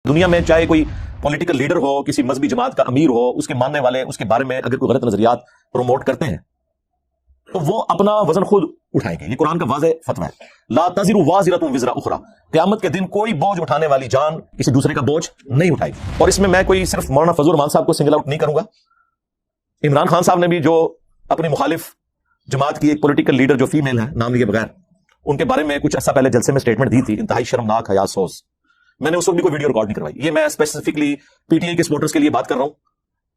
دنیا میں چاہے کوئی پولیٹیکل لیڈر ہو، کسی مذہبی جماعت کا امیر ہو، اس کے ماننے والے اس کے بارے میں اگر کوئی غلط نظریات پروموٹ کرتے ہیں تو وہ اپنا وزن خود اٹھائیں گے. یہ قرآن کا واضح فتویٰ ہے. لا تزر وازرۃ وزر اخری. قیامت کے دن کوئی بوجھ اٹھانے والی جان کسی دوسرے کا بوجھ نہیں اٹھائے گی. اور اس میں کوئی صرف مولانا فضل الرحمان صاحب کو سنگل آؤٹ نہیں کروں گا. عمران خان صاحب نے بھی جو اپنی مخالف جماعت کی ایک پولیٹیکل لیڈر جو فیمیل ہے نام لیے بغیر، ان کے بارے میں کچھ عرصہ پہلے جلسے میں سٹیٹمنٹ دی تھی، انتہائی شرمناک حیا سوز. میں نے اس وقت بھی کوئی ویڈیو ریکارڈ نہیں کروائی. یہ میں اسپیسیفکلی پی ٹی آئی کے سپورٹرز کے لیے بات کر رہا ہوں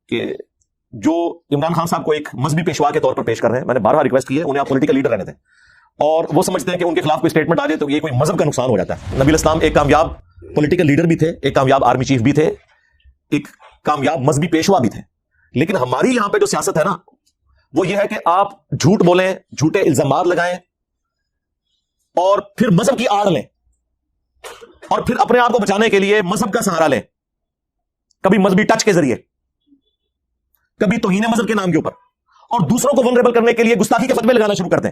کہ جو عمران خان صاحب کو ایک مذہبی پیشوا کے طور پر پیش کر رہے ہیں. میں نے بارہا ریکویسٹ کی ہے، انہیں آپ پولیٹیکل لیڈر رہنے دیں، اور وہ سمجھتے ہیں کہ ان کے خلاف کوئی سٹیٹمنٹ آ جائے تو یہ کوئی مذہب کا نقصان ہو جاتا ہے. نبی اسلام ایک کامیاب پولیٹیکل لیڈر بھی تھے، ایک کامیاب آرمی چیف بھی تھے، ایک کامیاب مذہبی پیشوا بھی تھے. لیکن ہماری یہاں پہ جو سیاست ہے نا، وہ یہ ہے کہ آپ جھوٹ بولیں، جھوٹے الزامات لگائیں، اور پھر مذہب کی آڑ لیں، اور پھر اپنے آپ کو بچانے کے لیے مذہب کا سہارا لیں، کبھی مذہبی ٹچ کے ذریعے، کبھی توہین مذہب کے نام کے اوپر، اور دوسروں کو ولنریبل کرنے کے لیے گستاخی کے فتوے لگانا شروع کر دیں.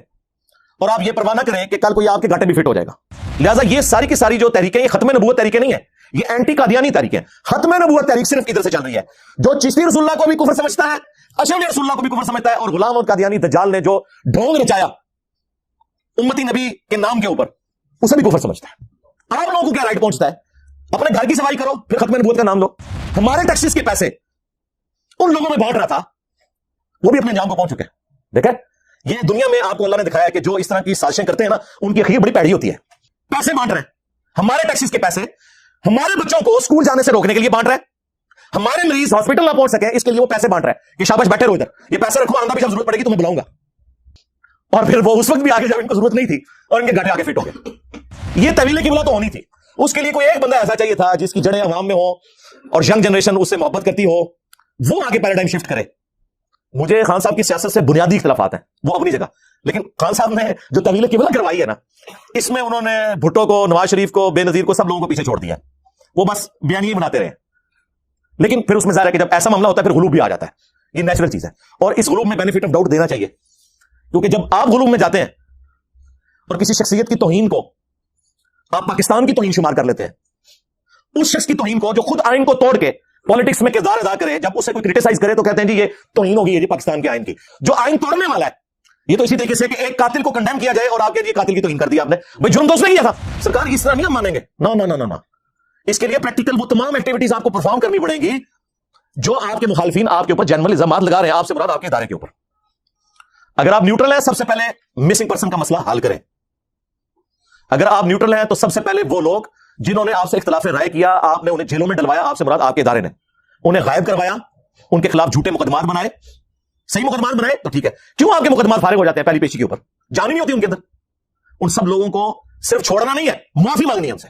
اور آپ یہ پرواہ نہ کریں کہ کل کوئی آپ کے گھاٹے بھی فٹ ہو جائے گا. لہٰذا یہ ساری کی ساری جو تحریکیں، یہ ختم نبوت تحریکیں نہیں ہیں، یہ اینٹی قادیانی تحریکیں. ختم نبوت تحریک صرف ادھر سے چل رہی ہے. جو چشتی رسول اللہ کو بھی کفر سمجھتا ہے، اشعری رسول اللہ کو بھی کفر سمجھتا ہے، اور غلام اور قادیانی دجال نے جو ڈھونگ رچایا امتی نبی کے نام کے اوپر، اسے بھی کفر سمجھتا ہے. آپ لوگوں کو کیا رائٹ پہنچتا ہے؟ اپنے گھر کی صفائی کرو، پھر ختم نبوت کا نام لو. ہمارے ٹیکسز کے پیسے ان لوگوں میں بانٹ رہا تھا، وہ بھی اپنے انجام کو پہنچ چکے ہیں. دیکھیں، یہ دنیا میں آپ کو اللہ نے دکھایا کہ جو اس طرح کی سازشیں کرتے ہیں نا، ان کی اخیر بڑی پیڑی ہوتی ہے. پیسے بانٹ رہے ہیں، ہمارے ٹیکسز کے پیسے ہمارے بچوں کو اسکول جانے سے روکنے کے لیے بانٹ رہے ہیں. ہمارے مریض ہاسپٹل نہ پہنچ سکے اس کے لیے وہ پیسے بانٹ رہے ہیں کہ شاباش بیٹھے رہو ادھر، یہ پیسے رکھو، آندہ بھی جب ضرورت پڑے گی تمہیں بلاؤں گا. اور پھر وہ اس وقت بھی آگے جب ان کو ضرورت نہیں تھی اور ان کے گھاٹے آگے فٹ ہو گئے. یہ طویلے کی بلا تو ہونی تھی. اس کے لیے کوئی ایک بندہ ایسا چاہیے تھا جس کی جڑیں عوام میں ہو اور ینگ جنریشن اس سے محبت کرتی ہو، وہ آگے پیراڈائم شفٹ کرے. مجھے خان صاحب کی سیاست سے بنیادی اختلافات ہیں، وہ اپنی جگہ، لیکن خان صاحب نے جو طویل قبلہ کروائی ہے نا، اس میں انہوں نے بھٹو کو، نواز شریف کو، بے نظیر کو، سب لوگوں کو پیچھے چھوڑ دیا. وہ بس بیانیے بناتے رہے. لیکن پھر اس میں ظاہر ہے کہ جب ایسا معاملہ ہوتا ہے پھر غلوب بھی آ جاتا ہے. یہ نیچرل چیز ہے، اور اس غلوب میں بینیفٹ آف ڈاؤٹ دینا چاہیے. کیونکہ جب آپ غلوب میں جاتے ہیں اور کسی شخصیت کی توہین کو آپ پاکستان کی توہین شمار کر لیتے ہیں، اس شخص کی توہین کو جو خود آئین کو توڑ کے پالیٹکس میں کردار ادا کرے، جب اسے کوئی کرٹیسائز کرے تو کہتے ہیں جی یہ توہین ہوگی ہے جی پاکستان کے آئین کی. جو آئین توڑنے والا ہے، یہ تو اسی طریقے سے کہ ایک قاتل کو کنڈیم کیا جائے اور آپ کے لیے قاتل کی توہین کر دی آپ نے، بھائی جرم تو اس نے کیا تھا. سرکار اس طرح نہیں ہم مانیں گے. نہ، اس کے لیے پریکٹیکل وہ تمام ایکٹیویٹیز آپ کو پرفارم کرنی پڑیں گی جو آپ کے مخالفین آپ کے اوپر جنرل الزامات لگا رہے ہیں. آپ سے مراد آپ کے ادارے کے اوپر. اگر آپ نیوٹرل ہیں، سب سے پہلے مسنگ پرسن کا مسئلہ حل کریں. اگر آپ نیوٹرل ہیں تو سب سے پہلے وہ لوگ جنہوں نے آپ سے اختلاف رائے کیا، آپ نے انہیں جیلوں میں ڈلوایا، آپ سے مراد آپ کے ادارے نے انہیں غائب کروایا، ان کے خلاف جھوٹے مقدمات بنائے، صحیح مقدمات بنائے تو ٹھیک ہے. کیوں آپ کے مقدمات فارغ ہو جاتے ہیں پہلی پیشی کے اوپر؟ جان ہی نہیں ہوتی ان کے اندر. ان سب لوگوں کو صرف چھوڑنا نہیں ہے، معافی مانگنی ہے ان سے.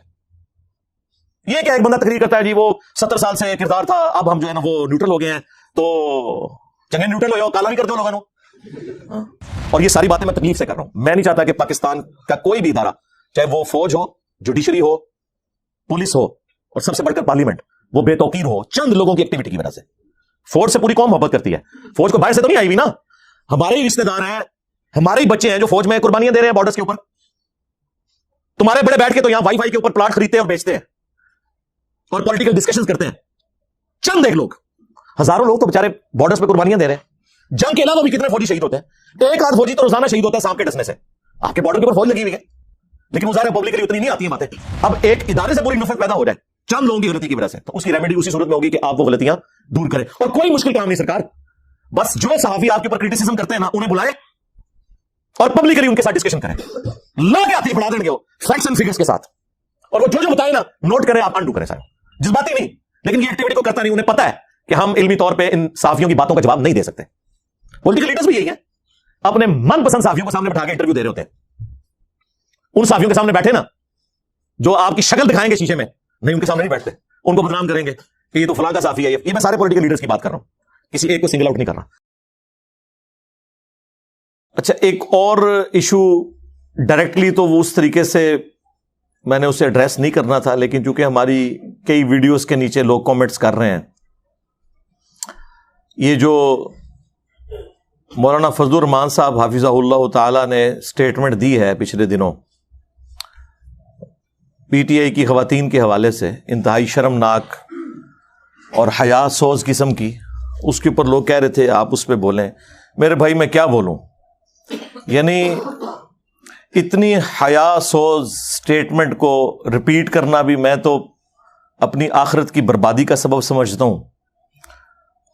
یہ کہ ایک بندہ تقریر کرتا ہے جی وہ 70 سال سے کردار تھا، اب ہم جو ہے نا وہ نیوٹرل ہو گئے ہیں، تو چنگے نیوٹرل ہو، کالا بھی کر دو لوگوں نے. اور یہ ساری باتیں میں تکلیف سے کر رہا ہوں. میں نہیں چاہتا کہ پاکستان کا کوئی بھی ادارہ، چاہے وہ فوج ہو، جوڈیشری ہو، پولیس ہو، اور سب سے بڑھ کر پارلیمنٹ، وہ بے توقیر ہو چند لوگوں کی ایکٹیویٹی کی وجہ سے. فوج سے پوری قوم محبت کرتی ہے. فوج کو باہر سے تو نہیں آئی ہوئی نا، ہمارے ہی رشتے دار ہیں، ہمارے ہی بچے ہیں جو فوج میں قربانیاں دے رہے ہیں بارڈرز کے اوپر. تمہارے بڑے بیٹھ کے تو یہاں وائی فائی کے اوپر پلاٹ خریدتے ہیں اور بیچتے ہیں اور پولیٹیکل ڈسکشن کرتے ہیں. چند ایک لوگ، ہزاروں لوگ تو بیچارے بارڈرز پہ قربانیاں دے رہے ہیں. جنگ کے علاوہ بھی کتنے فوجی شہید ہوتے ہیں. ایک آدھ فوجی تو روزانہ شہید ہوتا ہے سانپ کے ڈسنے سے. آپ کے بارڈر کے اوپر فوج لگی ہوئی ہے، لیکن وہ ظاہر پبلکلی اتنی نہیں آتی ہیں باتیں. اب ایک ادارے سے پوری نفرت پیدا ہو جائے چند لوگوں کی غلطی کی وجہ سے، تو اس کی ریمیڈی اسی صورت میں ہوگی کہ آپ وہ غلطیاں دور کریں. اور کوئی مشکل کام نہیں سرکار، بس جو صحافی آپ کے اوپر کرٹیسزم کرتے ہیں نا، انہیں بلائیں اور پبلکلی ان کے ساتھ ڈسکشن کریں. لا کے ہاتھی پڑھا دیں گے وہ فیکٹس اینڈ فگرز کے ساتھ، اور وہ جو بتائیں نا نوٹ کریں، آپ انڈو کریں. سارے جذباتی نہیں، لیکن یہ ایکٹیویٹی کو کرتا نہیں. انہیں پتا ہے کہ ہم علمی طور پہ ان صحافیوں کی باتوں کا جواب نہیں دے سکتے. پولیٹیکل لیڈرز بھی یہی ہیں، اپنے من پسند صحافیوں کو سامنے بٹھا کے انٹرویو دے رہے ہوتے ہیں. ان صحافیوں کے سامنے بیٹھے نا جو آپ کی شکل دکھائیں گے شیشے میں، نہیں ان کے سامنے نہیں بیٹھتے. ان کو بدنام کریں گے کہ یہ تو فلاں کا صحافی ہے. یہ میں سارے پولیٹیکل لیڈرز کی بات کر رہا ہوں، کسی ایک کو سنگل آؤٹ نہیں کر رہا. اچھا، ایک اور ایشو ڈائریکٹلی تو وہ اس طریقے سے میں نے اسے ایڈریس نہیں کرنا تھا، لیکن چونکہ ہماری کئی ویڈیوز کے نیچے لوگ کامنٹس کر رہے ہیں. یہ جو مولانا فضل الرحمان صاحب حافظہ اللہ تعالی نے اسٹیٹمنٹ دی ہے پچھلے دنوں، پی ٹی آئی کی خواتین کے حوالے سے انتہائی شرمناک اور حیا سوز قسم کی، اس کے اوپر لوگ کہہ رہے تھے آپ اس پہ بولیں. میرے بھائی میں کیا بولوں، یعنی اتنی حیا سوز سٹیٹمنٹ کو ریپیٹ کرنا بھی میں تو اپنی آخرت کی بربادی کا سبب سمجھتا ہوں،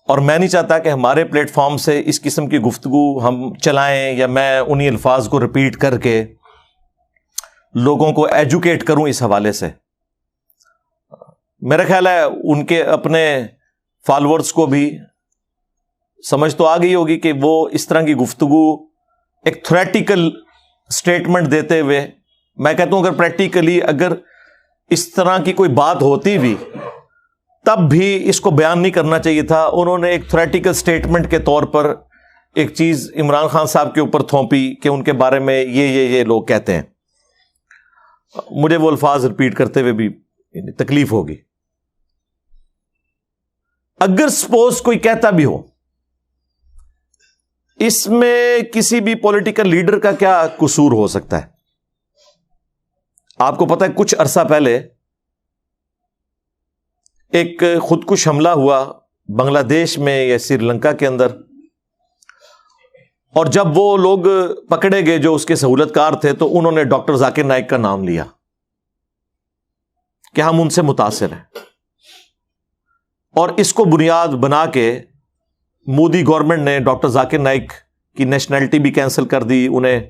اور میں نہیں چاہتا کہ ہمارے پلیٹ فارم سے اس قسم کی گفتگو ہم چلائیں یا میں انہی الفاظ کو ریپیٹ کر کے لوگوں کو ایجوکیٹ کروں اس حوالے سے. میرا خیال ہے ان کے اپنے فالورز کو بھی سمجھ تو آ گئی ہوگی کہ وہ اس طرح کی گفتگو ایک تھریٹیکل سٹیٹمنٹ دیتے ہوئے، میں کہتا ہوں اگر پریکٹیکلی اگر اس طرح کی کوئی بات ہوتی بھی تب بھی اس کو بیان نہیں کرنا چاہیے تھا. انہوں نے ایک تھریٹیکل سٹیٹمنٹ کے طور پر ایک چیز عمران خان صاحب کے اوپر تھوپی کہ ان کے بارے میں یہ لوگ کہتے ہیں. مجھے وہ الفاظ ریپیٹ کرتے ہوئے بھی تکلیف ہوگی. اگر سپوز کوئی کہتا بھی ہو، اس میں کسی بھی پولیٹیکل لیڈر کا کیا قصور ہو سکتا ہے؟ آپ کو پتہ ہے کچھ عرصہ پہلے ایک خودکش حملہ ہوا بنگلہ دیش میں یا سری لنکا کے اندر، اور جب وہ لوگ پکڑے گئے جو اس کے سہولت کار تھے تو انہوں نے ڈاکٹر ذاکر نائک کا نام لیا کہ ہم ان سے متاثر ہیں، اور اس کو بنیاد بنا کے مودی گورنمنٹ نے ڈاکٹر ذاکر نائک کی نیشنلٹی بھی کینسل کر دی. انہیں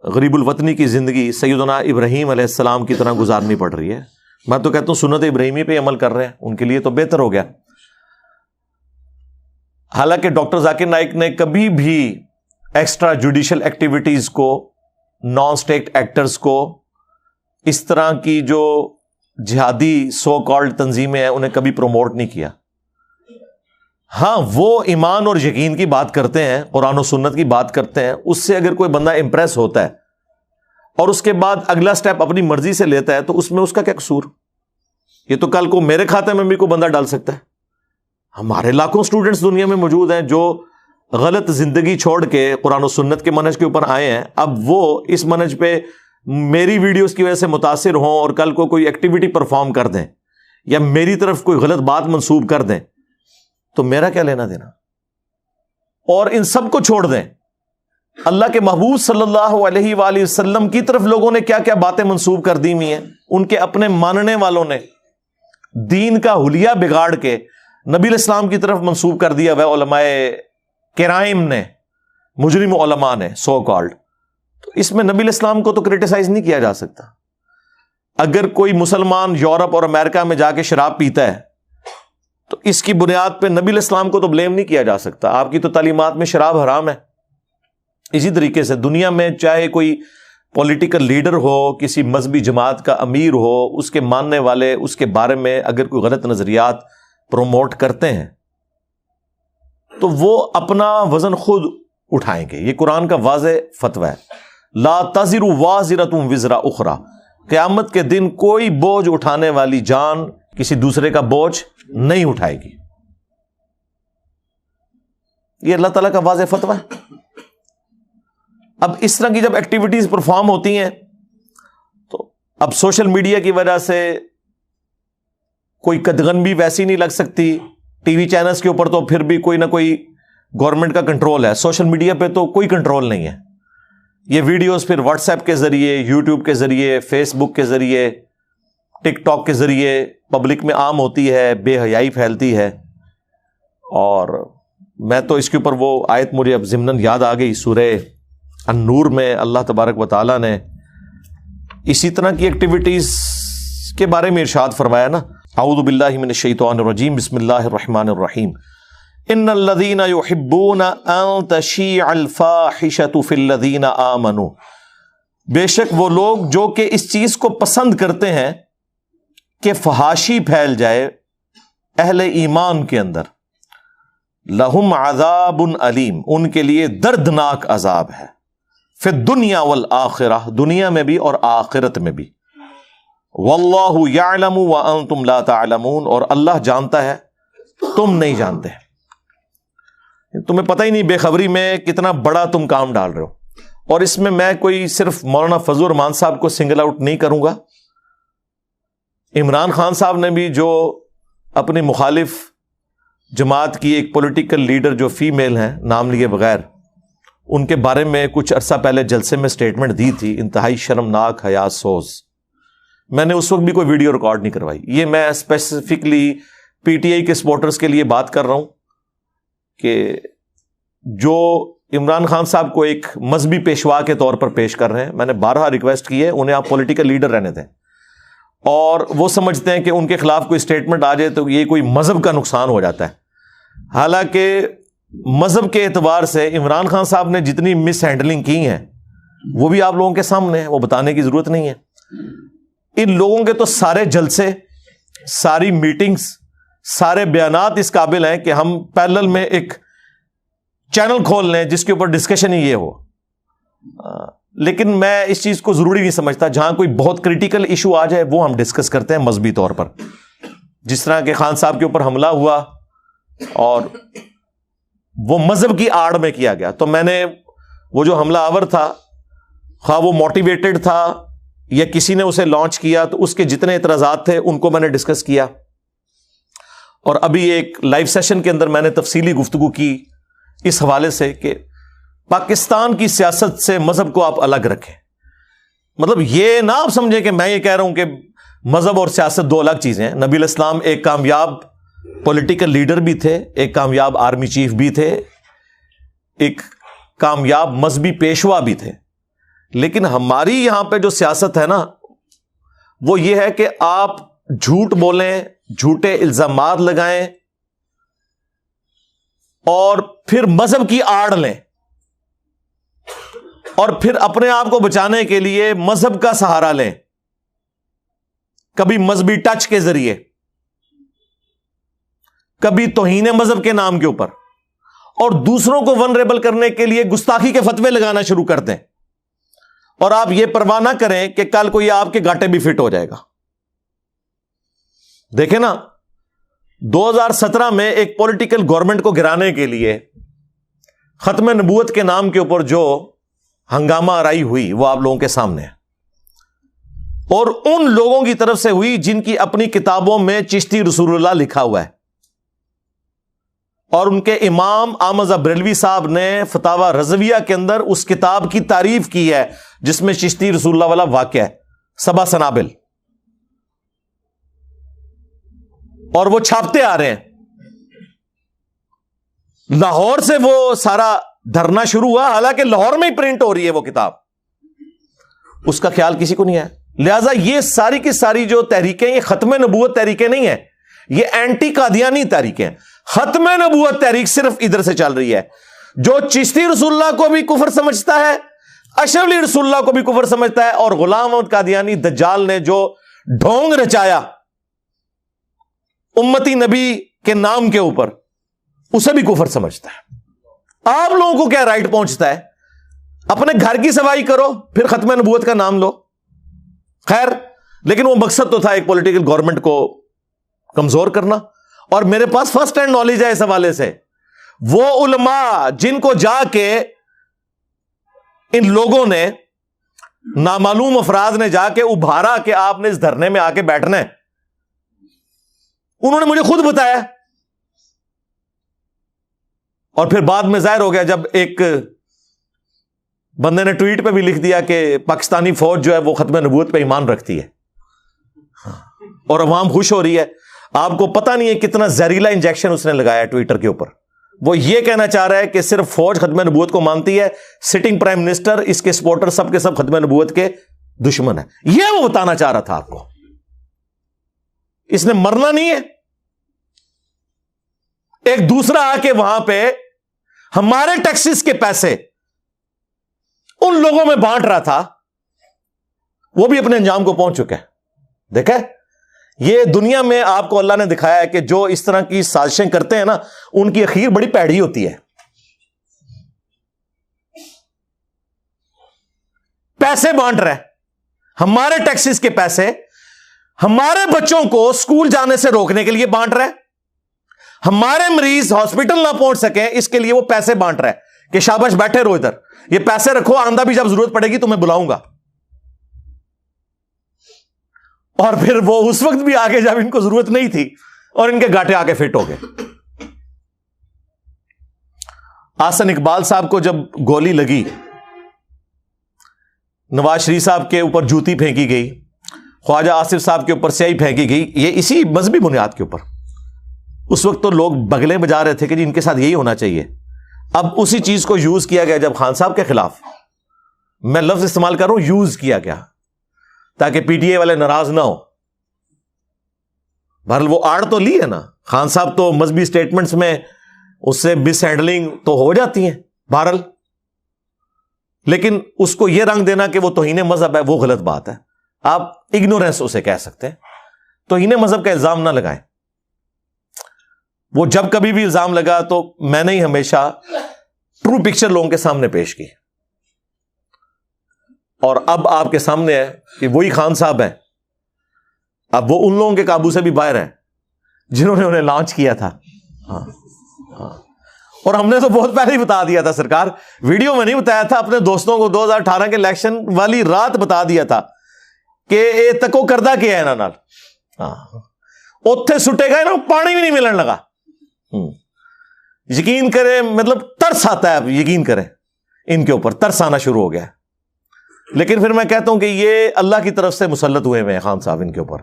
غریب الوطنی کی زندگی سیدنا ابراہیم علیہ السلام کی طرح گزارنی پڑ رہی ہے. میں تو کہتا ہوں سنت ابراہیمی پہ عمل کر رہے ہیں، ان کے لیے تو بہتر ہو گیا. حالانکہ ڈاکٹر ذاکر نائک نے کبھی بھی ایکسٹرا جوڈیشل ایکٹیویٹیز کو، نان اسٹیٹ ایکٹرز کو، اس طرح کی جو جہادی سو کالڈ تنظیمیں ہیں انہیں کبھی پروموٹ نہیں کیا. ہاں وہ ایمان اور یقین کی بات کرتے ہیں، قرآن و سنت کی بات کرتے ہیں، اس سے اگر کوئی بندہ امپریس ہوتا ہے اور اس کے بعد اگلا سٹیپ اپنی مرضی سے لیتا ہے تو اس میں اس کا کیا قصور؟ یہ تو کل کو میرے کھاتے میں بھی کوئی بندہ ڈال سکتا ہے. ہمارے لاکھوں سٹوڈنٹس دنیا میں موجود ہیں جو غلط زندگی چھوڑ کے قرآن و سنت کے منہج کے اوپر آئے ہیں. اب وہ اس منہج پہ میری ویڈیوز کی وجہ سے متاثر ہوں اور کل کو کوئی ایکٹیویٹی پرفارم کر دیں یا میری طرف کوئی غلط بات منسوب کر دیں تو میرا کیا لینا دینا؟ اور ان سب کو چھوڑ دیں، اللہ کے محبوب صلی اللہ علیہ وآلہ وسلم کی طرف لوگوں نے کیا کیا باتیں منسوب کر دی ہوئی ہیں. ان کے اپنے ماننے والوں نے دین کا حلیہ بگاڑ کے نبی الاسلام کی طرف منسوب کر دیا ہوا، علماء کرائم نے، مجرم علماء نے سو کالڈ. تو اس میں نبی الاسلام کو تو کرٹیسائز نہیں کیا جا سکتا. اگر کوئی مسلمان یورپ اور امریکہ میں جا کے شراب پیتا ہے تو اس کی بنیاد پہ نبی الاسلام کو تو بلیم نہیں کیا جا سکتا. آپ کی تو تعلیمات میں شراب حرام ہے. اسی طریقے سے دنیا میں چاہے کوئی پولیٹیکل لیڈر ہو، کسی مذہبی جماعت کا امیر ہو، اس کے ماننے والے اس کے بارے میں اگر کوئی غلط نظریات پروموٹ کرتے ہیں تو وہ اپنا وزن خود اٹھائیں گے. یہ قرآن کا واضح فتویٰ ہے. لا تزر وازرۃ وزر اخری. قیامت کے دن کوئی بوجھ اٹھانے والی جان کسی دوسرے کا بوجھ نہیں اٹھائے گی. یہ اللہ تعالیٰ کا واضح فتویٰ ہے. اب اس طرح کی جب ایکٹیویٹیز پرفارم ہوتی ہیں تو اب سوشل میڈیا کی وجہ سے کوئی قدغن بھی ویسی نہیں لگ سکتی. ٹی وی چینلز کے اوپر تو پھر بھی کوئی نہ کوئی گورنمنٹ کا کنٹرول ہے. سوشل میڈیا پہ تو کوئی کنٹرول نہیں ہے. یہ ویڈیوز پھر واٹس ایپ کے ذریعے، یوٹیوب کے ذریعے، فیس بک کے ذریعے، ٹک ٹاک کے ذریعے پبلک میں عام ہوتی ہے، بے حیائی پھیلتی ہے. اور میں تو اس کے اوپر وہ آیت مجھے اب ضمناً یاد آ گئی، سورہ النور میں اللہ تبارک و تعالیٰ نے اسی طرح کی ایکٹیویٹیز کے بارے میں ارشاد فرمایا نا، اعوذ باللہ من الشیطان الرجیم، بسم اللہ الرحمن الرحیم، ان الذین یحبون ان تشیع الفاحشۃ فی الذین آمنوا. بے شک وہ لوگ جو کہ اس چیز کو پسند کرتے ہیں کہ فحاشی پھیل جائے اہل ایمان کے اندر. لہم عذاب علیم، ان کے لیے دردناک عذاب ہے. فی الدنیا والآخرہ، دنیا میں بھی اور آخرت میں بھی. واللہ یعلم وانتم لا تعلمون، اور اللہ جانتا ہے تم نہیں جانتے. تمہیں پتہ ہی نہیں بے خبری میں کتنا بڑا تم کام ڈال رہے ہو. اور اس میں کوئی صرف مولانا فضل الرحمان صاحب کو سنگل آؤٹ نہیں کروں گا، عمران خان صاحب نے بھی جو اپنی مخالف جماعت کی ایک پولیٹیکل لیڈر جو فیمیل ہیں نام لیے بغیر، ان کے بارے میں کچھ عرصہ پہلے جلسے میں سٹیٹمنٹ دی تھی انتہائی شرمناک، حیا سوز. میں نے اس وقت بھی کوئی ویڈیو ریکارڈ نہیں کروائی. یہ میں اسپیسیفکلی پی ٹی آئی کے سپورٹرز کے لیے بات کر رہا ہوں کہ جو عمران خان صاحب کو ایک مذہبی پیشوا کے طور پر پیش کر رہے ہیں. میں نے بارہا ریکویسٹ کی ہے انہیں آپ پولیٹیکل لیڈر رہنے دیں، اور وہ سمجھتے ہیں کہ ان کے خلاف کوئی سٹیٹمنٹ آ جائے تو یہ کوئی مذہب کا نقصان ہو جاتا ہے. حالانکہ مذہب کے اعتبار سے عمران خان صاحب نے جتنی مس ہینڈلنگ کی ہیں وہ بھی آپ لوگوں کے سامنے ہیں، وہ بتانے کی ضرورت نہیں ہے. ان لوگوں کے تو سارے جلسے، ساری میٹنگز، سارے بیانات اس قابل ہیں کہ ہم پیرلل میں ایک چینل کھول لیں جس کے اوپر ڈسکشن ہی یہ ہو. لیکن میں اس چیز کو ضروری نہیں سمجھتا. جہاں کوئی بہت کریٹیکل ایشو آ جائے وہ ہم ڈسکس کرتے ہیں مذہبی طور پر. جس طرح کہ خان صاحب کے اوپر حملہ ہوا اور وہ مذہب کی آڑ میں کیا گیا، تو میں نے وہ جو حملہ آور تھا، خواہ وہ موٹیویٹڈ تھا یا کسی نے اسے لانچ کیا، تو اس کے جتنے اعتراضات تھے ان کو میں نے ڈسکس کیا. اور ابھی ایک لائیو سیشن کے اندر میں نے تفصیلی گفتگو کی اس حوالے سے کہ پاکستان کی سیاست سے مذہب کو آپ الگ رکھیں. مطلب یہ نہ آپ سمجھیں کہ میں یہ کہہ رہا ہوں کہ مذہب اور سیاست دو الگ چیزیں ہیں. نبی الاسلام ایک کامیاب پولیٹیکل لیڈر بھی تھے، ایک کامیاب آرمی چیف بھی تھے، ایک کامیاب مذہبی پیشوا بھی تھے. لیکن ہماری یہاں پہ جو سیاست ہے نا وہ یہ ہے کہ آپ جھوٹ بولیں، جھوٹے الزامات لگائیں اور پھر مذہب کی آڑ لیں، اور پھر اپنے آپ کو بچانے کے لیے مذہب کا سہارا لیں، کبھی مذہبی ٹچ کے ذریعے، کبھی توہین مذہب کے نام کے اوپر، اور دوسروں کو ونریبل کرنے کے لیے گستاخی کے فتوے لگانا شروع کر دیں. اور آپ یہ پرواہ نہ کریں کہ کل کو یہ آپ کے گاٹے بھی فٹ ہو جائے گا. دیکھیں نا 2017 میں ایک پولیٹیکل گورنمنٹ کو گرانے کے لیے ختم نبوت کے نام کے اوپر جو ہنگامہ آرائی ہوئی وہ آپ لوگوں کے سامنے ہے، اور ان لوگوں کی طرف سے ہوئی جن کی اپنی کتابوں میں چشتی رسول اللہ لکھا ہوا ہے. اور ان کے امام احمد بریلوی صاحب نے فتاوی رضویہ کے اندر اس کتاب کی تعریف کی ہے جس میں چشتی رسول اللہ والا واقعہ ہے، سبا سنابل. اور وہ چھاپتے آ رہے ہیں. لاہور سے وہ سارا دھرنا شروع ہوا، حالانکہ لاہور میں ہی پرنٹ ہو رہی ہے وہ کتاب. اس کا خیال کسی کو نہیں ہے. لہذا یہ ساری کی ساری جو تحریکیں یہ ختم نبوت تحریکیں نہیں ہیں، یہ اینٹی قادیانی تحریکیں. ختم نبوت تحریک صرف ادھر سے چل رہی ہے. جو چشتی رسول اللہ کو بھی کفر سمجھتا ہے، اشرف علی رسول اللہ کو بھی کفر سمجھتا ہے، اور غلام احمد قادیانی دجال نے جو ڈھونگ رچایا امتی نبی کے نام کے اوپر، اسے بھی کفر سمجھتا ہے. آپ لوگوں کو کیا رائٹ پہنچتا ہے؟ اپنے گھر کی صفائی کرو پھر ختم نبوت کا نام لو. خیر، لیکن وہ مقصد تو تھا ایک پولیٹیکل گورنمنٹ کو کمزور کرنا. اور میرے پاس فرسٹ ہینڈ نالج ہے اس حوالے سے. وہ علماء جن کو جا کے ان لوگوں نے، نامعلوم افراد نے جا کے ابھارا کہ آپ نے اس دھرنے میں آ کے بیٹھنا ہے، انہوں نے مجھے خود بتایا. اور پھر بعد میں ظاہر ہو گیا جب ایک بندے نے ٹویٹ پہ بھی لکھ دیا کہ پاکستانی فوج جو ہے وہ ختم نبوت پہ ایمان رکھتی ہے، اور عوام خوش ہو رہی ہے. آپ کو پتہ نہیں ہے کتنا زہریلا انجیکشن اس نے لگایا ٹویٹر کے اوپر. وہ یہ کہنا چاہ رہا ہے کہ صرف فوج ختم نبوت کو مانتی ہے، سٹنگ پرائم منسٹر، اس کے سپورٹر سب کے سب ختم نبوت کے دشمن ہیں. یہ وہ بتانا چاہ رہا تھا آپ کو. اس نے مرنا نہیں ہے. ایک دوسرا آ کے وہاں پہ ہمارے ٹیکسز کے پیسے ان لوگوں میں بانٹ رہا تھا، وہ بھی اپنے انجام کو پہنچ چکا ہے. دیکھیں، یہ دنیا میں آپ کو اللہ نے دکھایا ہے کہ جو اس طرح کی سازشیں کرتے ہیں نا ان کی اخیر بڑی پیڑی ہوتی ہے. پیسے بانٹ رہے، ہمارے ٹیکسز کے پیسے ہمارے بچوں کو سکول جانے سے روکنے کے لیے بانٹ رہے، ہمارے مریض ہاسپٹل نہ پہنچ سکیں اس کے لیے وہ پیسے بانٹ رہے کہ شاباش بیٹھے رہو ادھر، یہ پیسے رکھو، آندہ بھی جب ضرورت پڑے گی تمہیں بلاؤں گا. اور پھر وہ اس وقت بھی آگے جب ان کو ضرورت نہیں تھی اور ان کے گاٹے آ کے فٹ ہو گئے. احسن اقبال صاحب کو جب گولی لگی, نواز شریف صاحب کے اوپر جوتی پھینکی گئی, خواجہ آصف صاحب کے اوپر سیاہی پھینکی گئی, یہ اسی مذہبی بنیاد کے اوپر. اس وقت تو لوگ بغلیں بجا رہے تھے کہ جی ان کے ساتھ یہی ہونا چاہیے. اب اسی چیز کو یوز کیا گیا جب خان صاحب کے خلاف, میں لفظ استعمال کر رہا ہوں یوز کیا گیا, تاکہ پی ٹی اے والے ناراض نہ ہو. بہرحال وہ آڑ تو لی ہے نا, خان صاحب تو مذہبی سٹیٹمنٹس میں اس سے مس ہینڈلنگ تو ہو جاتی ہیں بہرحال, لیکن اس کو یہ رنگ دینا کہ وہ توہین مذہب ہے وہ غلط بات ہے. آپ اگنورینس اسے کہہ سکتے ہیں, توہین مذہب کا الزام نہ لگائیں. وہ جب کبھی بھی الزام لگا تو میں نے ہی ہمیشہ ٹرو پکچر لوگوں کے سامنے پیش کی, اور اب آپ کے سامنے ہے کہ وہی خان صاحب ہیں, اب وہ ان لوگوں کے قابو سے بھی باہر ہیں جنہوں نے انہیں لانچ کیا تھا. ہاں اور ہم نے تو بہت پہلے ہی بتا دیا تھا سرکار, ویڈیو میں نہیں بتایا تھا, اپنے دوستوں کو 2018 کے الیکشن والی رات بتا دیا تھا کہ اے تکو کردہ کیا ہے نا, اوتھے سٹے گئے نا, پانی بھی نہیں ملن لگا. یقین کریں, مطلب ترس آتا ہے, اب یقین کریں ان کے اوپر ترس آنا شروع ہو گیا. لیکن پھر میں کہتا ہوں کہ یہ اللہ کی طرف سے مسلط ہوئے ہیں خان صاحب ان کے اوپر.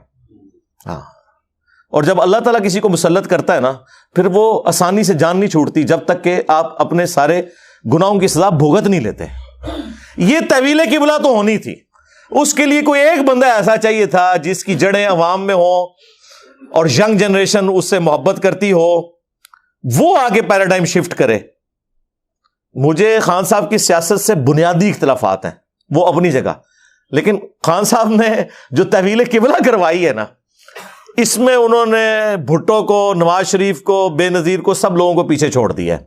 ہاں, اور جب اللہ تعالیٰ کسی کو مسلط کرتا ہے نا, پھر وہ آسانی سے جان نہیں چھوڑتی جب تک کہ آپ اپنے سارے گناہوں کی سزا بھگت نہیں لیتے. یہ طویل قبلہ تو ہونی تھی, اس کے لیے کوئی ایک بندہ ایسا چاہیے تھا جس کی جڑیں عوام میں ہوں اور ینگ جنریشن اس سے محبت کرتی ہو, وہ آگے پیراڈائم شفٹ کرے. مجھے خان صاحب کی سیاست سے بنیادی اختلافات ہیں, وہ اپنی جگہ, لیکن خان صاحب نے جو طویل قبلہ کروائی ہے نا, اس میں انہوں نے بھٹو کو, نواز شریف کو, بے نظیر کو, سب لوگوں کو پیچھے چھوڑ دیا ہے.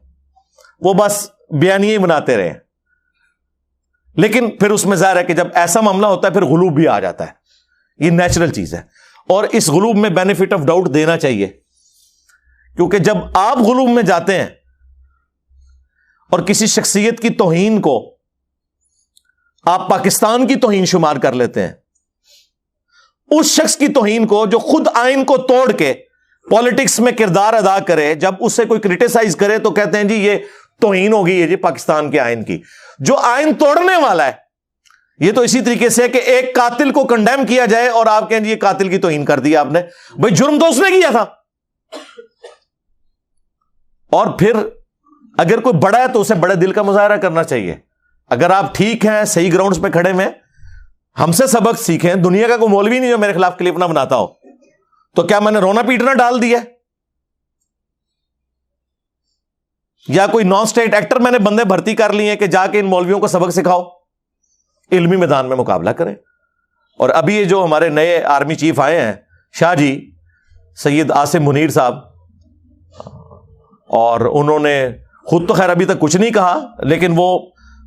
وہ بس بیانیے ہی بناتے رہے. لیکن پھر اس میں ظاہر ہے کہ جب ایسا معاملہ ہوتا ہے پھر غلوب بھی آ جاتا ہے, یہ نیچرل چیز ہے, اور اس غلوب میں بینیفٹ آف ڈاؤٹ دینا چاہیے, کیونکہ جب آپ غلوب میں جاتے ہیں اور کسی شخصیت کی توہین کو آپ پاکستان کی توہین شمار کر لیتے ہیں, اس شخص کی توہین کو جو خود آئین کو توڑ کے پالیٹکس میں کردار ادا کرے, جب اس سے کوئی کرٹیسائز کرے تو کہتے ہیں جی یہ توہین ہو گئی ہے جی پاکستان کے آئین کی. جو آئین توڑنے والا ہے, یہ تو اسی طریقے سے کہ ایک قاتل کو کنڈیم کیا جائے اور آپ کہیں جی یہ قاتل کی توہین کر دی آپ نے, بھائی جرم تو اس نے کیا تھا. اور پھر اگر کوئی بڑا ہے تو اسے بڑے دل کا مظاہرہ کرنا چاہیے. اگر آپ ٹھیک ہیں, صحیح گراؤنڈز پہ کھڑے ہوئے, ہم سے سبق سیکھیں. دنیا کا کوئی مولوی نہیں جو میرے خلاف کلپ نہ بناتا ہو, تو کیا میں نے رونا پیٹنا ڈال دیا, یا کوئی نان اسٹیٹ ایکٹر میں نے بندے بھرتی کر لیے ہیں کہ جا کے ان مولویوں کو سبق سکھاؤ, علمی میدان میں مقابلہ کریں. اور ابھی یہ جو ہمارے نئے آرمی چیف آئے ہیں شاہ جی, سید عاصم منیر صاحب, اور انہوں نے خود تو خیر ابھی تک کچھ نہیں کہا, لیکن وہ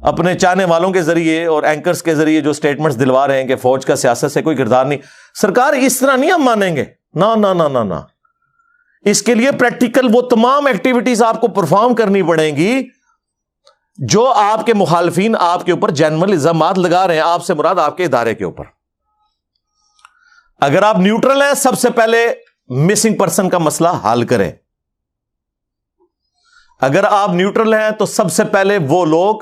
اپنے چاہنے والوں کے ذریعے اور اینکرز کے ذریعے جو سٹیٹمنٹس دلوا رہے ہیں کہ فوج کا سیاست سے کوئی کردار نہیں. سرکار اس طرح نہیں ہم مانیں گے, نا نا نا نا نا. اس کے لیے پریکٹیکل وہ تمام ایکٹیویٹیز آپ کو پرفارم کرنی پڑیں گی جو آپ کے مخالفین آپ کے اوپر جنرل الزامات لگا رہے ہیں, آپ سے مراد آپ کے ادارے کے اوپر. اگر آپ نیوٹرل ہیں, سب سے پہلے مسنگ پرسن کا مسئلہ حل کریں. اگر آپ نیوٹرل ہیں تو سب سے پہلے وہ لوگ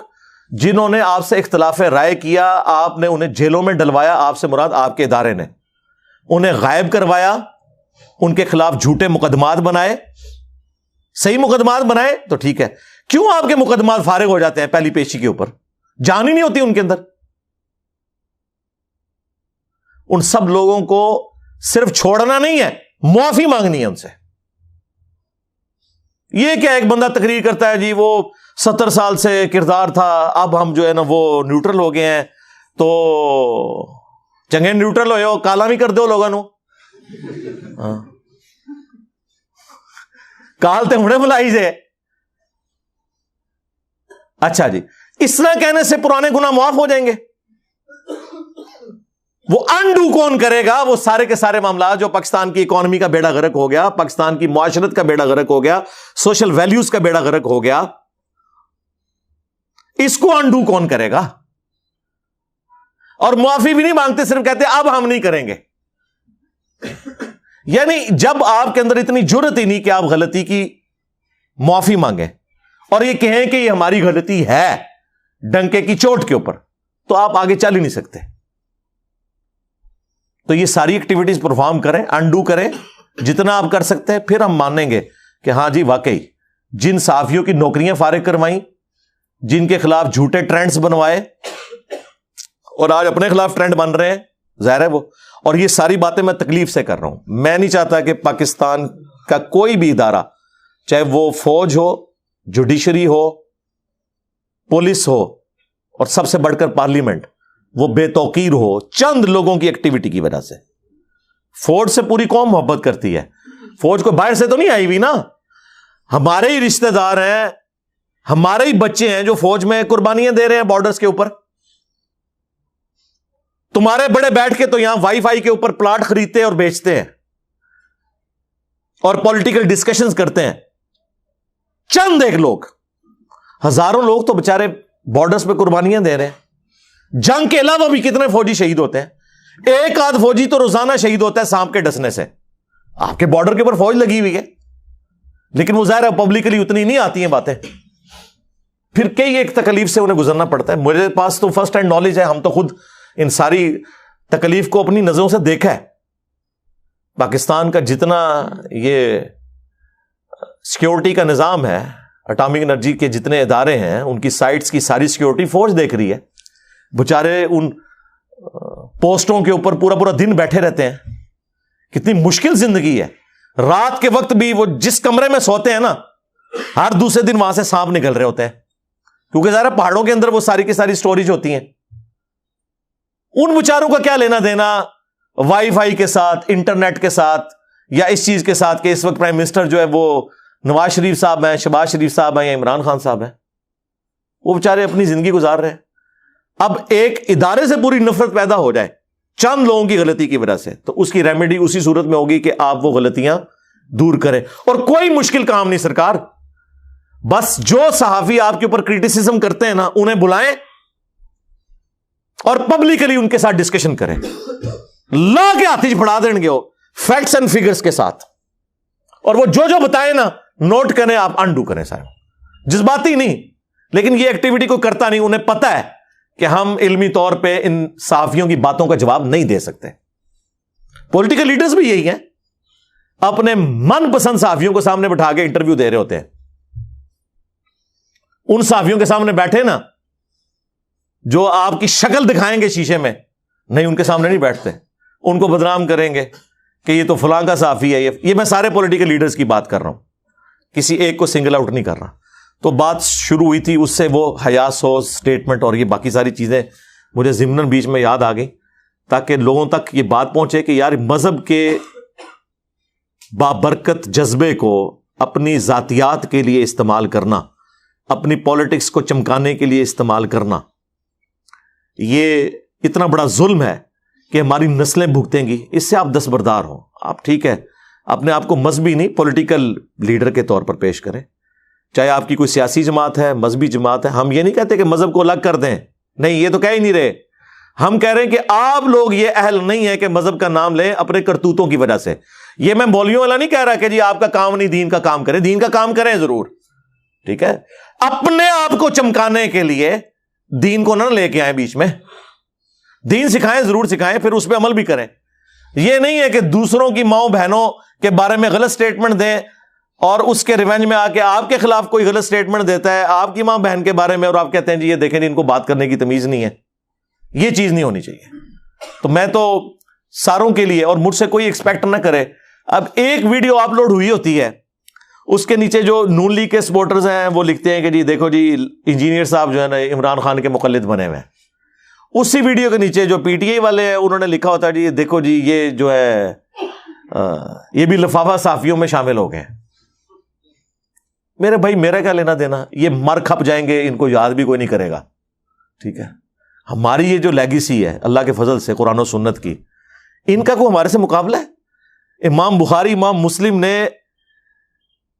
جنہوں نے آپ سے اختلاف رائے کیا, آپ نے انہیں جیلوں میں ڈلوایا, آپ سے مراد آپ کے ادارے نے انہیں غائب کروایا, ان کے خلاف جھوٹے مقدمات بنائے, صحیح مقدمات بنائے تو ٹھیک ہے. کیوں آپ کے مقدمات فارغ ہو جاتے ہیں پہلی پیشی کے اوپر, جان ہی نہیں ہوتی ان کے اندر. ان سب لوگوں کو صرف چھوڑنا نہیں ہے, معافی مانگنی ہے ان سے. یہ کیا ایک بندہ تقریر کرتا ہے جی وہ 70 سال سے کردار تھا, اب ہم جو ہے نا وہ نیوٹرل ہو گئے ہیں, تو چنگے نیوٹرل ہوئے ہو, کالا بھی کر دو لوگوں نو, کال تے ہونے بلائی سے. اچھا جی, اس طرح کہنے سے پرانے گناہ معاف ہو جائیں گے؟ وہ انڈو کون کرے گا وہ سارے کے سارے معاملات جو پاکستان کی اکانومی کا بیڑا غرق ہو گیا, پاکستان کی معاشرت کا بیڑا غرق ہو گیا, سوشل ویلیوز کا بیڑا غرق ہو گیا, اس کو انڈو کون کرے گا؟ اور معافی بھی نہیں مانگتے, صرف کہتے اب ہم نہیں کریں گے. یعنی جب آپ کے اندر اتنی جرت ہی نہیں کہ آپ غلطی کی معافی مانگیں اور یہ کہیں کہ یہ ہماری غلطی ہے ڈنکے کی چوٹ کے اوپر, تو آپ آگے چل ہی نہیں سکتے. تو یہ ساری ایکٹیویٹیز پرفارم کریں, انڈو کریں جتنا آپ کر سکتے ہیں, پھر ہم مانیں گے کہ ہاں جی واقعی جن صحافیوں کی نوکریاں فارغ کروائیں, جن کے خلاف جھوٹے ٹرینڈز بنوائے اور آج اپنے خلاف ٹرینڈ بن رہے ہیں, ظاہر ہے وہ. اور یہ ساری باتیں میں تکلیف سے کر رہا ہوں. میں نہیں چاہتا کہ پاکستان کا کوئی بھی ادارہ, چاہے وہ فوج ہو, جوڈیشری ہو, پولیس ہو, اور سب سے بڑھ کر پارلیمنٹ, وہ بے توقیر ہو چند لوگوں کی ایکٹیویٹی کی وجہ سے. فوج سے پوری قوم محبت کرتی ہے. فوج کو باہر سے تو نہیں آئی ہوئی نا, ہمارے ہی رشتہ دار ہیں, ہمارے ہی بچے ہیں جو فوج میں قربانیاں دے رہے ہیں بارڈرز کے اوپر. تمہارے بڑے بیٹھ کے تو یہاں وائی فائی کے اوپر پلاٹ خریدتے اور بیچتے ہیں اور پولیٹیکل ڈسکشنز کرتے ہیں. چند ایک لوگ, ہزاروں لوگ تو بےچارے بارڈرز پہ قربانیاں دے رہے ہیں. جنگ کے علاوہ بھی کتنے فوجی شہید ہوتے ہیں. ایک آدھ فوجی تو روزانہ شہید ہوتا ہے سانپ کے ڈسنے سے. آپ کے بارڈر کے اوپر فوج لگی ہوئی ہے, لیکن وہ ظاہر ہے پبلکلی اتنی نہیں آتی ہیں باتیں, پھر کئی ایک تکلیف سے انہیں گزرنا پڑتا ہے. میرے پاس تو فرسٹ ہینڈ نالج ہے, ہم تو خود ان ساری تکلیف کو اپنی نظروں سے دیکھا ہے. پاکستان کا جتنا یہ سیکیورٹی کا نظام ہے, اٹامک انرجی کے جتنے ادارے ہیں, ان کی سائٹس کی ساری سیکیورٹی فوج دیکھ رہی ہے. بچارے ان پوسٹوں کے اوپر پورا پورا دن بیٹھے رہتے ہیں. کتنی مشکل زندگی ہے. رات کے وقت بھی وہ جس کمرے میں سوتے ہیں نا, ہر دوسرے دن وہاں سے سانپ نکل رہے ہوتے ہیں, کیونکہ ذرا پہاڑوں کے اندر وہ ساری کی ساری سٹوریج ہوتی ہیں. ان بیچاروں کا کیا لینا دینا وائی فائی کے ساتھ, انٹرنیٹ کے ساتھ, یا اس چیز کے ساتھ کہ اس وقت پرائم منسٹر جو ہے وہ نواز شریف صاحب ہیں, شہباز شریف صاحب ہیں, یا عمران خان صاحب ہیں. وہ بیچارے اپنی زندگی گزار رہے ہیں. اب ایک ادارے سے پوری نفرت پیدا ہو جائے چند لوگوں کی غلطی کی وجہ سے, تو اس کی ریمیڈی اسی صورت میں ہوگی کہ آپ وہ غلطیاں دور کریں. اور کوئی مشکل کام نہیں سرکار, بس جو صحافی آپ کے اوپر کرٹیسزم کرتے ہیں نا, انہیں بلائیں اور پبلکلی ان کے ساتھ ڈسکشن کریں. لا کے ہاتھ پڑھا دیں گے وہ فیکٹس اینڈ فگرز کے ساتھ, اور وہ جو بتائیں نا نوٹ کریں, آپ انڈو کریں. صاحب جذباتی نہیں, لیکن یہ ایکٹیویٹی کو کرتا نہیں. انہیں پتا ہے کہ ہم علمی طور پہ ان صحافیوں کی باتوں کا جواب نہیں دے سکتے. پولیٹیکل لیڈرز بھی یہی ہیں, اپنے من پسند صحافیوں کو سامنے بٹھا کے انٹرویو دے رہے ہوتے ہیں. ان صحافیوں کے سامنے بیٹھے نا جو آپ کی شکل دکھائیں گے شیشے میں, نہیں ان کے سامنے نہیں بیٹھتے. ان کو بدنام کریں گے کہ یہ تو فلاں کا صحافی ہے. یہ میں سارے پولیٹیکل لیڈرز کی بات کر رہا ہوں, کسی ایک کو سنگل آؤٹ نہیں کر رہا. تو بات شروع ہوئی تھی, اس سے وہ حیا سوز سٹیٹمنٹ اور یہ باقی ساری چیزیں مجھے ضمناً بیچ میں یاد آ گئی, تاکہ لوگوں تک یہ بات پہنچے کہ یار مذہب کے بابرکت جذبے کو اپنی ذاتیات کے لیے استعمال کرنا, اپنی پالیٹکس کو چمکانے کے لیے استعمال کرنا, یہ اتنا بڑا ظلم ہے کہ ہماری نسلیں بھگتیں گی. اس سے آپ دستبردار ہوں. آپ ٹھیک ہے اپنے آپ کو مذہبی نہیں پولیٹیکل لیڈر کے طور پر پیش کریں, چاہے آپ کی کوئی سیاسی جماعت ہے, مذہبی جماعت ہے. ہم یہ نہیں کہتے کہ مذہب کو الگ کر دیں, نہیں, یہ تو کہہ ہی نہیں رہے. ہم کہہ رہے ہیں کہ آپ لوگ یہ اہل نہیں ہے کہ مذہب کا نام لیں اپنے کرتوتوں کی وجہ سے. یہ میں مولویوں والا نہیں کہہ رہا کہ جی آپ کا کام نہیں, دین کا کام کریں. دین کا کام کریں ضرور, ٹھیک ہے, اپنے آپ کو چمکانے کے لیے دین کو نہ لے کے آئیں بیچ میں. دین سکھائیں, ضرور سکھائیں, پھر اس پہ عمل بھی کریں. یہ نہیں ہے کہ دوسروں کی ماؤں بہنوں کے بارے میں غلط سٹیٹمنٹ دیں اور اس کے ریونج میں آ کے آپ کے خلاف کوئی غلط سٹیٹمنٹ دیتا ہے آپ کی ماں بہن کے بارے میں, اور آپ کہتے ہیں جی یہ دیکھیں ان کو بات کرنے کی تمیز نہیں ہے. یہ چیز نہیں ہونی چاہیے. تو میں تو ساروں کے لیے, اور مجھ سے کوئی ایکسپیکٹ نہ کرے. اب ایک ویڈیو اپلوڈ ہوئی ہوتی ہے, اس کے نیچے جو نون لیگ کے سپورٹرز ہیں وہ لکھتے ہیں کہ جی دیکھو جی انجینئر صاحب جو ہے نا عمران خان کے مقلد بنے ہوئے ہیں. اسی ویڈیو کے نیچے جو پی ٹی آئی والے ہیں انہوں نے لکھا ہوتا ہے جی دیکھو جی یہ جو ہے یہ بھی لفافہ صحافیوں میں شامل ہو گئے. میرے بھائی میرا کیا لینا دینا, یہ مر کھپ جائیں گے, ان کو یاد بھی کوئی نہیں کرے گا. ٹھیک ہے, ہماری یہ جو لیگیسی ہے اللہ کے فضل سے قرآن و سنت کی, ان کا کوئی ہمارے سے مقابلہ ہے؟ امام بخاری, امام مسلم نے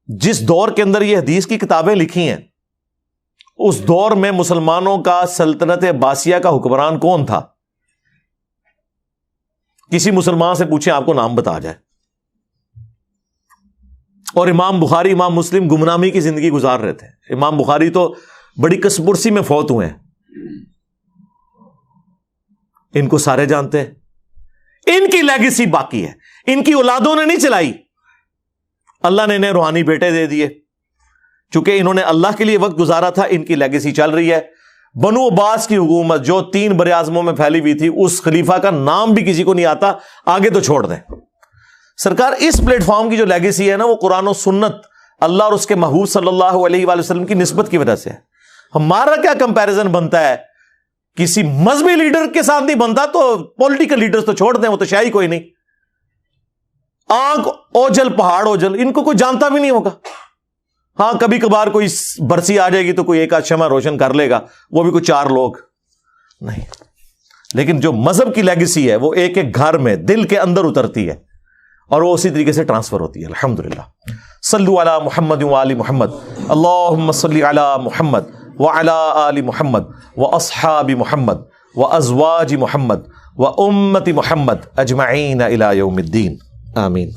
جس دور کے اندر یہ حدیث کی کتابیں لکھی ہیں, اس دور میں مسلمانوں کا سلطنت عباسیہ کا حکمران کون تھا؟ کسی مسلمان سے پوچھیں آپ کو نام بتا جائے. اور امام بخاری امام مسلم گمنامی کی زندگی گزار رہے تھے. امام بخاری تو بڑی کسپرسی میں فوت ہوئے ہیں. ان کو سارے جانتے ہیں. ان کی لیگیسی باقی ہے, ان کی اولادوں نے نہیں چلائی. اللہ نے انہیں روحانی بیٹے دے دیے, چونکہ انہوں نے اللہ کے لیے وقت گزارا تھا. ان کی لیگیسی چل رہی ہے. بنو عباس کی حکومت جو 3 براعظموں میں پھیلی ہوئی تھی, اس خلیفہ کا نام بھی کسی کو نہیں آتا, آگے تو چھوڑ دیں. سرکار اس پلیٹ فارم کی جو لیگیسی ہے نا, وہ قرآن و سنت, اللہ اور اس کے محبوب صلی اللہ علیہ وآلہ وسلم کی نسبت کی وجہ سے ہے. ہمارا کیا کمپیریزن بنتا ہے, کسی مذہبی لیڈر کے ساتھ نہیں بنتا, تو پولیٹیکل لیڈرز تو چھوڑ دیں, وہ تو شاہی کوئی نہیں. آنکھ اوجل پہاڑ اوجل, ان کو کوئی جانتا بھی نہیں ہوگا. ہاں کبھی کبھار کوئی برسی آ جائے گی تو کوئی ایک آدھ شمع روشن کر لے گا, وہ بھی کوئی 4 لوگ نہیں. لیکن جو مذہب کی لیگیسی ہے وہ ایک ایک گھر میں دل کے اندر اترتی ہے, اور وہ اسی طریقے سے ٹرانسفر ہوتی ہے. الحمدللہ. صلو علی محمد و آل محمد. اللہم صلی علی محمد وعلی آل محمد واصحاب محمد وازواج محمد وامت محمد اجمعین الی یوم الدین. آمین.